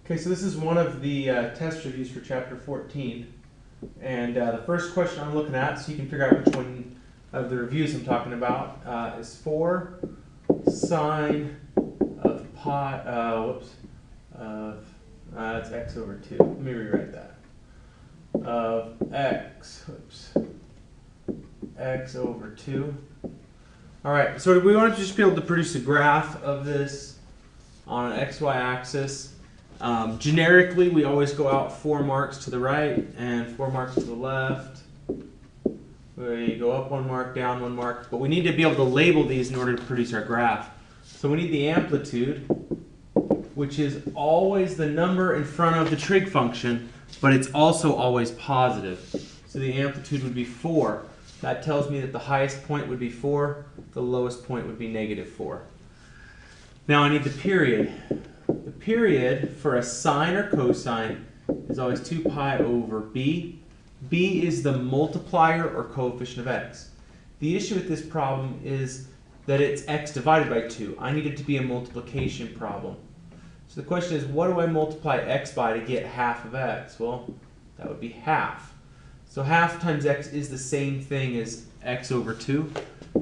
Okay, so this is one of the test reviews for Chapter 14. And the first question I'm looking at, so you can figure out which one of the reviews I'm talking about, is 4 sine of pi, that's x over 2. Let me rewrite that. Of x over 2. All right, so we want to just be able to produce a graph of this on an xy axis. Generically, we always go out 4 marks to the right and 4 marks to the left. We go up 1 mark, down 1 mark, but we need to be able to label these in order to produce our graph. So we need the amplitude, which is always the number in front of the trig function, but it's also always positive. So the amplitude would be 4. That tells me that the highest point would be 4, the lowest point would be -4. Now I need the period. The period for a sine or cosine is always 2 pi over b. b is the multiplier or coefficient of x. The issue with this problem is that it's x divided by 2. I need it to be a multiplication problem. So the question is, what do I multiply x by to get half of x? Well, that would be half. So half times x is the same thing as x over 2.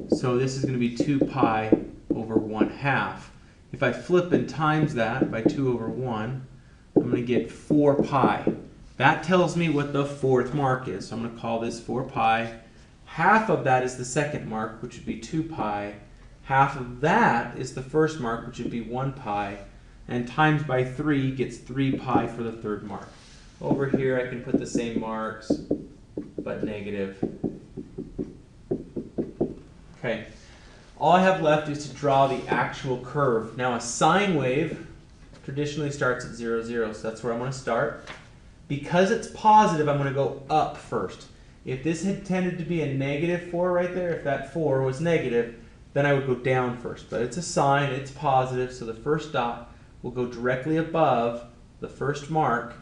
So this is going to be 2 pi over 1/2. If I flip and times that by 2 over 1, I'm going to get 4 pi. That tells me what the 4th mark is. So I'm going to call this 4 pi. Half of that is the 2nd mark, which would be 2 pi. Half of that is the 1st mark, which would be 1 pi. And times by 3 gets 3 pi for the 3rd mark. Over here I can put the same marks, but negative. Okay. All I have left is to draw the actual curve. Now a sine wave traditionally starts at 0, 0, so that's where I'm going to start. Because it's positive, I'm going to go up first. If this had tended to be a -4 right there, if that 4 was negative, then I would go down first. But it's a sine, it's positive, so the first dot will go directly above the 1st mark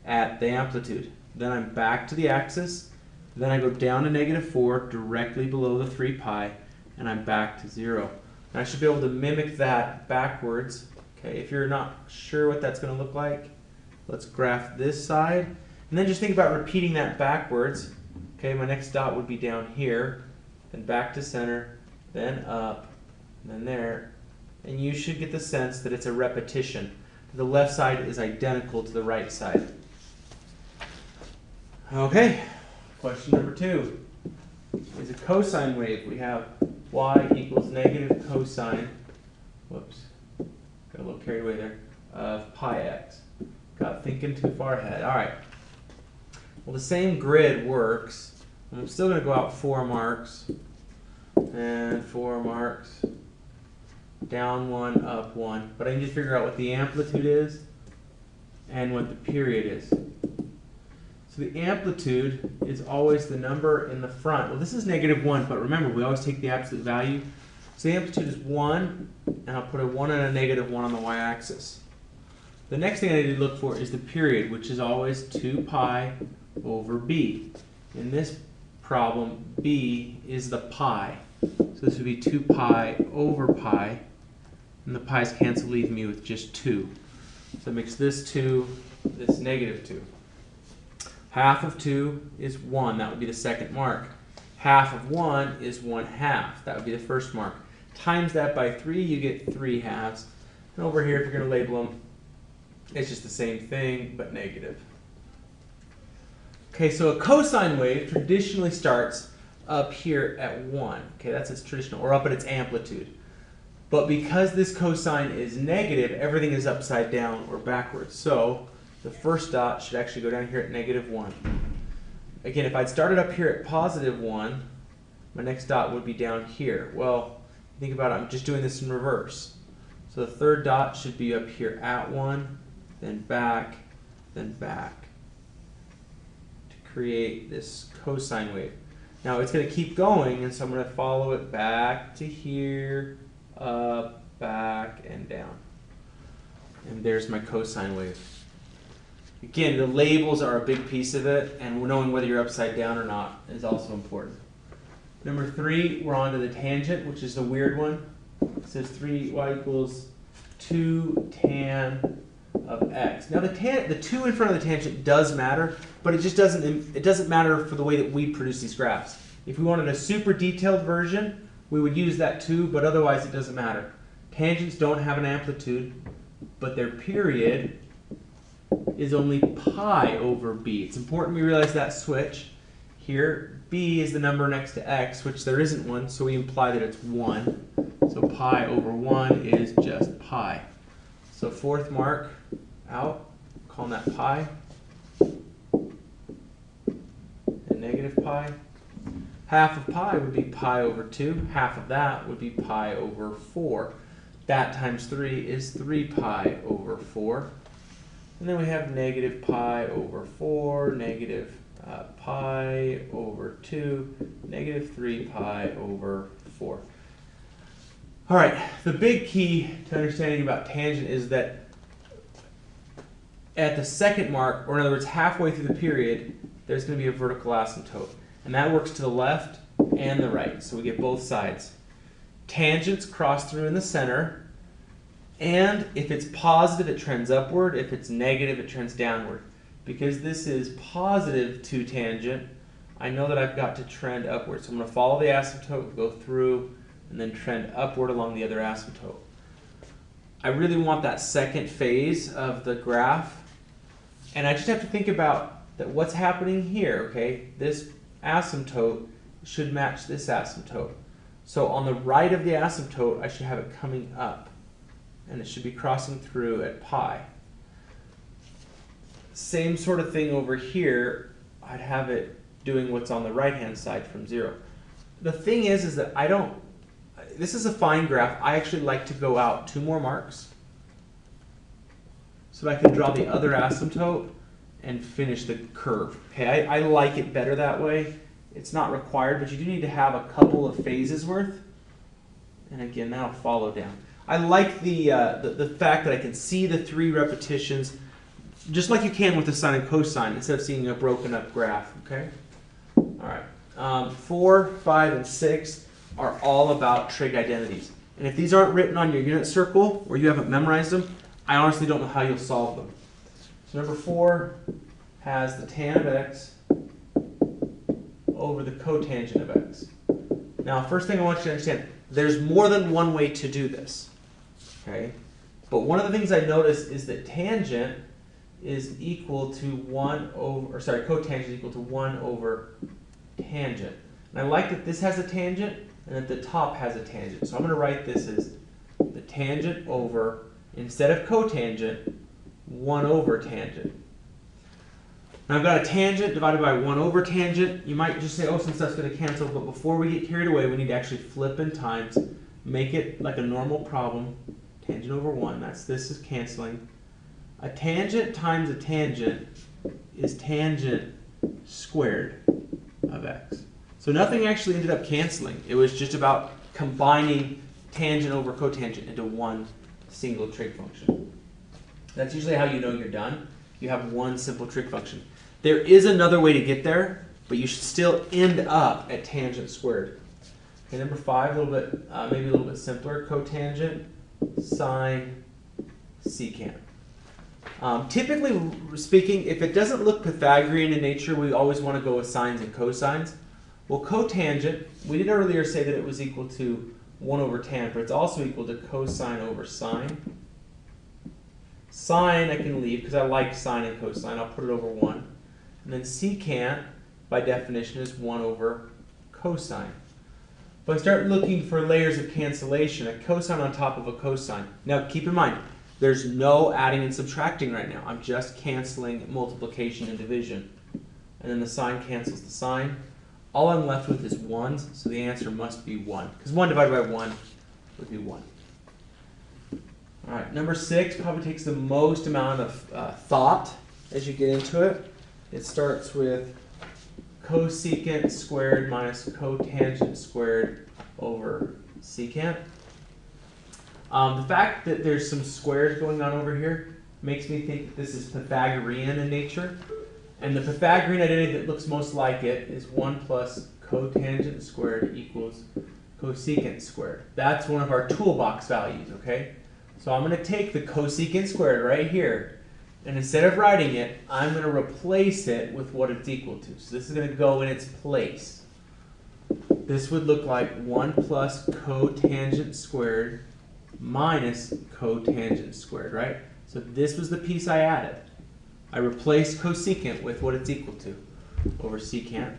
at the amplitude. Then I'm back to the axis, then I go down to -4 directly below the 3 pi, and I'm back to 0. And I should be able to mimic that backwards. Okay, if you're not sure what that's going to look like, let's graph this side. And then just think about repeating that backwards. Okay, my next dot would be down here, then back to center, then up, and then there. And you should get the sense that it's a repetition. The left side is identical to the right side. Okay, question number 2 is a cosine wave. We have y equals negative cosine, whoops, got a little carried away there, of pi x. Got thinking too far ahead. All right. Well, the same grid works. I'm still going to go out 4 marks, and 4 marks, down 1, up 1. But I need to figure out what the amplitude is and what the period is. So the amplitude is always the number in the front. Well, this is -1, but remember, we always take the absolute value. So the amplitude is 1, and I'll put a 1 and a -1 on the y-axis. The next thing I need to look for is the period, which is always 2 pi over b. In this problem, b is the pi. So this would be 2 pi over pi, and the pi's cancel, leave me with just 2. So it makes this 2, this -2. Half of 2 is 1. That would be the 2nd mark. Half of 1 is 1/2. That would be the 1st mark. Times that by 3, you get 3 halves. And over here, if you're going to label them, it's just the same thing, but negative. Okay, so a cosine wave traditionally starts up here at 1. Okay, that's its traditional, or up at its amplitude. But because this cosine is negative, everything is upside down or backwards. So the first dot should actually go down here at -1. Again, if I'd started up here at +1, my next dot would be down here. Well, think about it, I'm just doing this in reverse. So the 3rd dot should be up here at 1, then back, to create this cosine wave. Now it's going to keep going, and so I'm going to follow it back to here, up, back, and down. And there's my cosine wave. Again, the labels are a big piece of it, and knowing whether you're upside down or not is also important. Number 3, we're on to the tangent, which is the weird one. It says 3y equals 2 tan of x. Now the 2 in front of the tangent does matter, but it just doesn't matter for the way that we produce these graphs. If we wanted a super detailed version, we would use that 2, but otherwise it doesn't matter. Tangents don't have an amplitude, but their period is only pi over b. It's important we realize that switch. Here, b is the number next to x, which there isn't one, so we imply that it's 1. So pi over 1 is just pi. So fourth mark out, calling that pi, and negative pi. Half of pi would be pi over 2. Half of that would be pi over 4. That times 3 is 3 pi over 4. And then we have negative pi over 4, negative pi over 2, negative 3 pi over 4. All right, the big key to understanding about tangent is that at the second mark, or in other words, halfway through the period, there's going to be a vertical asymptote. And that works to the left and the right, so we get both sides. Tangents cross through in the center, and if it's positive, it trends upward. If it's negative, it trends downward. Because this is positive 2 tangent, I know that I've got to trend upward. So I'm going to follow the asymptote, go through, and then trend upward along the other asymptote. I really want that second phase of the graph, and I just have to think about that what's happening here, okay? This asymptote should match this asymptote. So on the right of the asymptote, I should have it coming up, and it should be crossing through at pi. Same sort of thing over here, I'd have it doing what's on the right-hand side from 0. The thing is that I don't, this is a fine graph. I actually like to go out 2 more marks so that I can draw the other asymptote and finish the curve. Okay, I like it better that way. It's not required, but you do need to have a couple of phases worth. And again, that'll follow down. I like the fact that I can see the 3 repetitions just like you can with the sine and cosine instead of seeing a broken up graph. Okay. All right. 4, 5, and 6 are all about trig identities. And if these aren't written on your unit circle or you haven't memorized them, I honestly don't know how you'll solve them. So number 4 has the tan of x over the cotangent of x. Now, first thing I want you to understand, there's more than one way to do this. Okay? But one of the things I noticed is that tangent is equal to 1 over, or sorry, cotangent is equal to 1 over tangent. And I like that this has a tangent and that the top has a tangent. So I'm going to write this as the tangent over, instead of cotangent, 1 over tangent. Now I've got a tangent divided by 1 over tangent. You might just say, oh, since that's going to cancel, but before we get carried away, we need to actually flip in times, make it like a normal problem. Tangent over 1, this is canceling. A tangent times a tangent is tangent squared of x. So nothing actually ended up canceling. It was just about combining tangent over cotangent into one single trig function. That's usually how you know you're done. You have one simple trig function. There is another way to get there, but you should still end up at tangent squared. Okay, number 5, a little bit, maybe a little bit simpler. Cotangent, sine, secant. Typically speaking, if it doesn't look Pythagorean in nature, we always want to go with sines and cosines. Well, cotangent, we did earlier say that it was equal to 1 over tan, but it's also equal to cosine over sine. Sine I can leave because I like sine and cosine. I'll put it over 1. And then secant, by definition, is 1 over cosine. If I start looking for layers of cancellation, a cosine on top of a cosine. Now keep in mind, there's no adding and subtracting right now. I'm just canceling multiplication and division. And then the sine cancels the sine. All I'm left with is 1s, so the answer must be 1. Because 1 divided by 1 would be 1. All right, number 6 probably takes the most amount of thought as you get into it. It starts with cosecant squared minus cotangent squared over secant. The fact that there's some squares going on over here makes me think that this is Pythagorean in nature. And the Pythagorean identity that looks most like it is 1 plus cotangent squared equals cosecant squared. That's one of our toolbox values, okay? So I'm going to take the cosecant squared right here, and instead of writing it, I'm going to replace it with what it's equal to. So this is going to go in its place. This would look like 1 plus cotangent squared minus cotangent squared, right? So this was the piece I added. I replaced cosecant with what it's equal to over secant.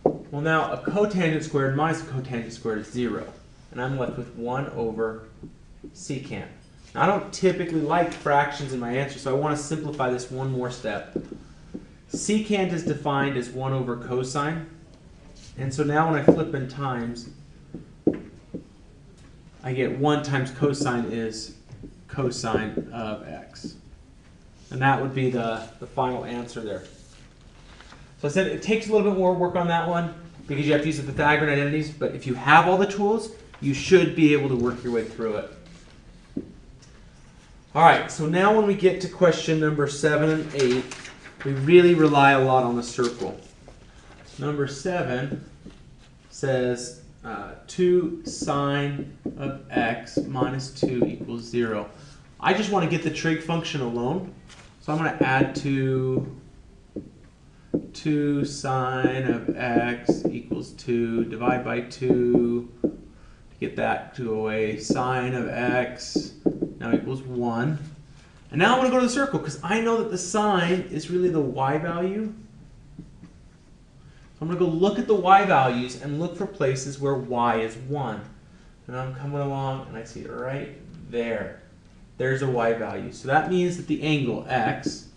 Well, now a cotangent squared minus a cotangent squared is 0. And I'm left with 1 over secant. Now, I don't typically like fractions in my answer, so I want to simplify this one more step. Secant is defined as 1 over cosine. And so now when I flip in times, I get 1 times cosine is cosine of x. And that would be the final answer there. So I said it takes a little bit more work on that one because you have to use the Pythagorean identities, but if you have all the tools, you should be able to work your way through it. All right, so now when we get to question number 7 and 8, we really rely a lot on the circle. Number 7 says 2 sine of x minus 2 equals 0. I just want to get the trig function alone, so I'm going to add 2 sine of x equals 2, divide by 2, to get that to go away, sine of x now equals 1. And now I'm going to go to the circle because I know that the sine is really the y value. So I'm going to go look at the y values and look for places where y is 1. And I'm coming along and I see it right there. There's a y value. So that means that the angle x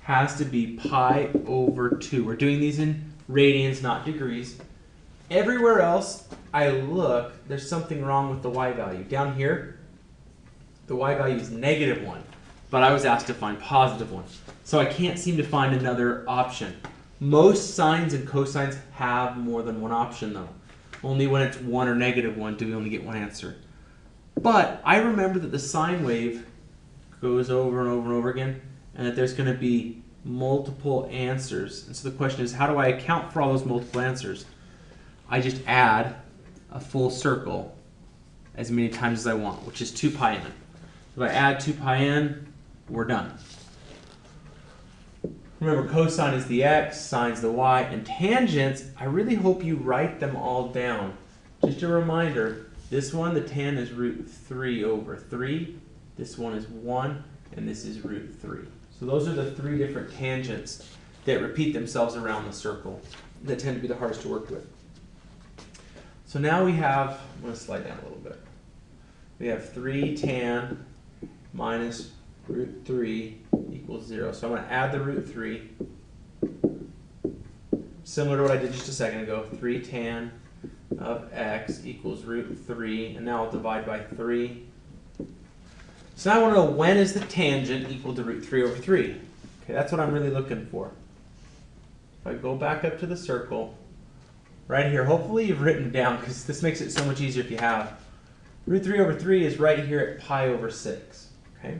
has to be pi over 2. We're doing these in radians, not degrees. Everywhere else I look, there's something wrong with the y value. Down here, the y value is -1, but I was asked to find +1. So I can't seem to find another option. Most sines and cosines have more than one option though. Only when it's 1 or -1 do we only get one answer. But I remember that the sine wave goes over and over and over again, and that there's going to be multiple answers. And so the question is, how do I account for all those multiple answers? I just add a full circle as many times as I want, which is 2 pi n. If I add 2 pi n, we're done. Remember, cosine is the x, sine's the y, and tangents, I really hope you write them all down. Just a reminder, this one, the tan is root 3 over 3. This one is 1, and this is root 3. So those are the 3 different tangents that repeat themselves around the circle that tend to be the hardest to work with. So now we have, I'm going to slide down a little bit. We have 3 tan minus root 3 equals 0. So I'm going to add the root 3. Similar to what I did just a second ago. 3 tan of x equals root 3. And now I'll divide by 3. So now I want to know, when is the tangent equal to root 3 over 3? Okay, that's what I'm really looking for. If I go back up to the circle, right here, hopefully you've written it down because this makes it so much easier if you have. Root 3 over 3 is right here at pi over 6. Okay.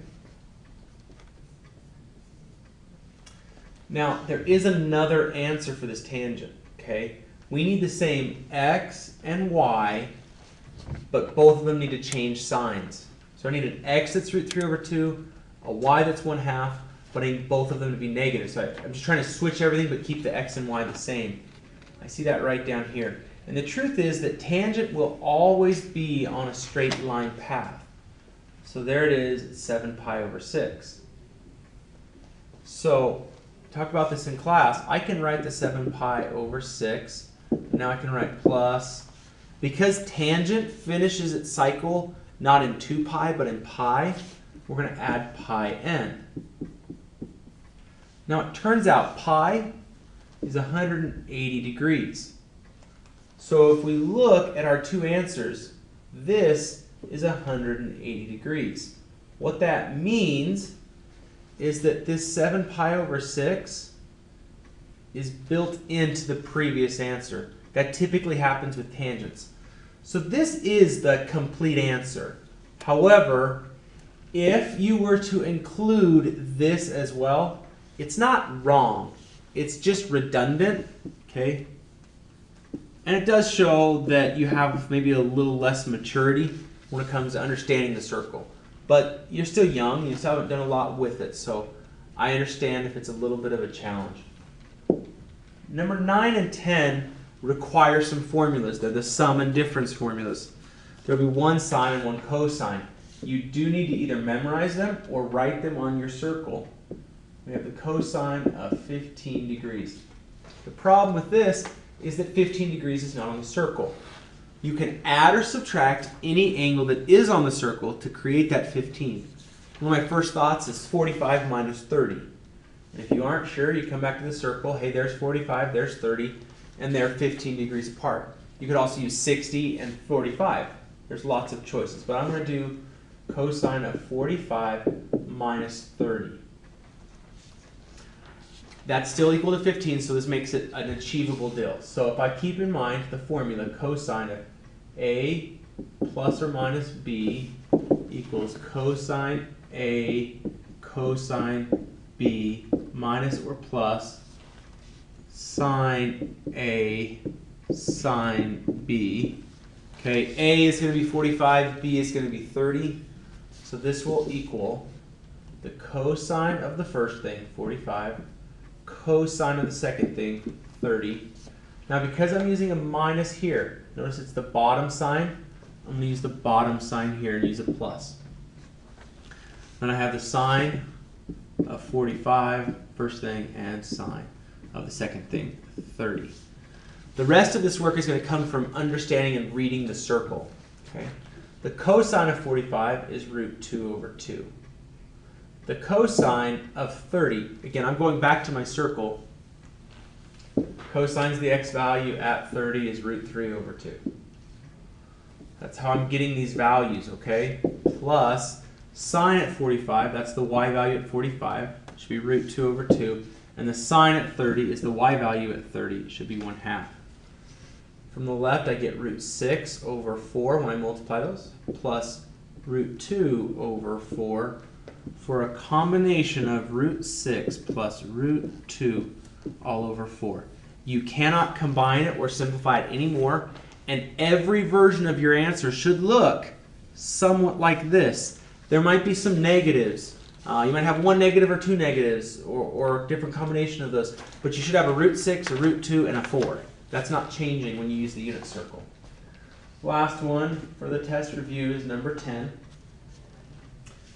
Now, there is another answer for this tangent. Okay. We need the same x and y, but both of them need to change signs. So I need an x that's root 3 over 2, a y that's 1/2, but I need both of them to be negative. So I'm just trying to switch everything but keep the x and y the same. I see that right down here. And the truth is that tangent will always be on a straight line path. So there it is, it's 7 pi over 6. So, talk about this in class. I can write the 7 pi over 6. Now I can write plus. Because tangent finishes its cycle not in 2 pi but in pi, we're going to add pi n. Now it turns out pi is 180 degrees. So if we look at our 2 answers, this is 180 degrees. What that means is that this 7 pi over 6 is built into the previous answer. That typically happens with tangents. So this is the complete answer. However, if you were to include this as well, it's not wrong. It's just redundant, okay? And it does show that you have maybe a little less maturity when it comes to understanding the circle. but you're still young, you still haven't done a lot with it, so I understand if it's a little bit of a challenge. Number 9 and 10 require some formulas. They're the sum and difference formulas. There'll be one sine and one cosine. You do need to either memorize them or write them on your circle. We have the cosine of 15 degrees. The problem with this is that 15 degrees is not on the circle. You can add or subtract any angle that is on the circle to create that 15. One of my first thoughts is 45 minus 30. And if you aren't sure, you come back to the circle. Hey, there's 45, there's 30, and they're 15 degrees apart. You could also use 60 and 45. There's lots of choices, but I'm going to do cosine of 45 minus 30. That's still equal to 15, so this makes it an achievable deal. So if I keep in mind the formula cosine of A plus or minus B equals cosine A cosine B minus or plus sine A sine B. Okay, A is going to be 45, B is going to be 30. So this will equal the cosine of the first thing, 45, cosine of the second thing, 30. Now because I'm using a minus here, notice it's the bottom sign. I'm going to use the bottom sign here and use a plus. Then I have the sine of 45, first thing, and sine of the second thing, 30. The rest of this work is going to come from understanding and reading the circle. Okay? The cosine of 45 is root 2 over 2. The cosine of 30, again, I'm going back to my circle. Cosine's the x value at 30 is root 3 over 2. That's how I'm getting these values, okay? Plus sine at 45, that's the y value at 45, should be root 2 over 2. And the sine at 30 is the y value at 30, it should be 1/2. From the left, I get root 6 over 4 when I multiply those, plus root 2 over 4 for a combination of root 6 plus root 2 all over 4. You cannot combine it or simplify it anymore, and every version of your answer should look somewhat like this. There might be some negatives. You might have one negative or two negatives, or a different combination of those, but you should have a root 6, a root 2, and a 4. That's not changing when you use the unit circle. Last one for the test review is number 10.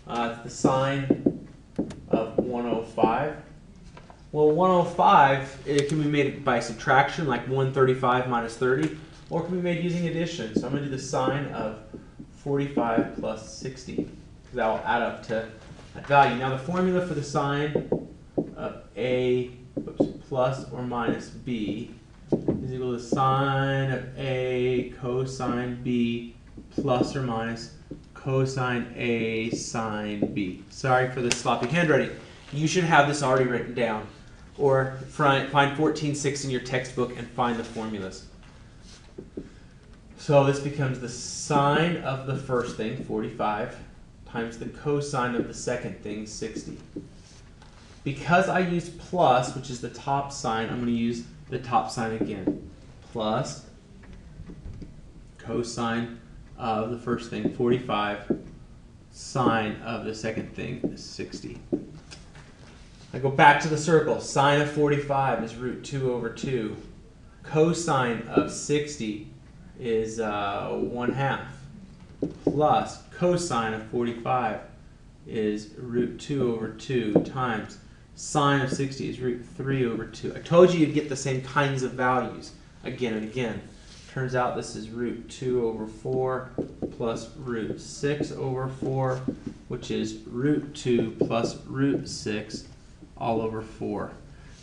It's the sine of 105. Well, 105, it can be made by subtraction, like 135 minus 30, or it can be made using addition. So I'm going to do the sine of 45 plus 60, because that will add up to that value. Now the formula for the sine of A plus or minus B is equal to sine of A cosine B plus or minus cosine A sine B. Sorry for the sloppy handwriting. You should have this already written down. Or find 14.6 in your textbook and find the formulas. So this becomes the sine of the first thing, 45, times the cosine of the second thing, 60. Because I used plus, which is the top sign, I'm going to use the top sign again. Plus cosine of the first thing, 45, sine of the second thing is 60. I go back to the circle. Sine of 45 is root 2 over 2. Cosine of 60 is 1/2. Plus cosine of 45 is root 2 over 2 times sine of 60 is root 3 over 2. I told you you'd get the same kinds of values again and again. Turns out this is root 2 over 4 plus root 6 over 4, which is root 2 plus root 6 all over 4.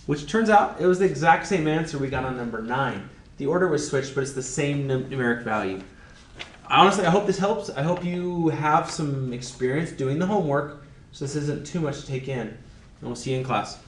Which turns out it was the exact same answer we got on number 9. The order was switched, but it's the same numeric value. Honestly, I hope this helps. I hope you have some experience doing the homework, so this isn't too much to take in. And we'll see you in class.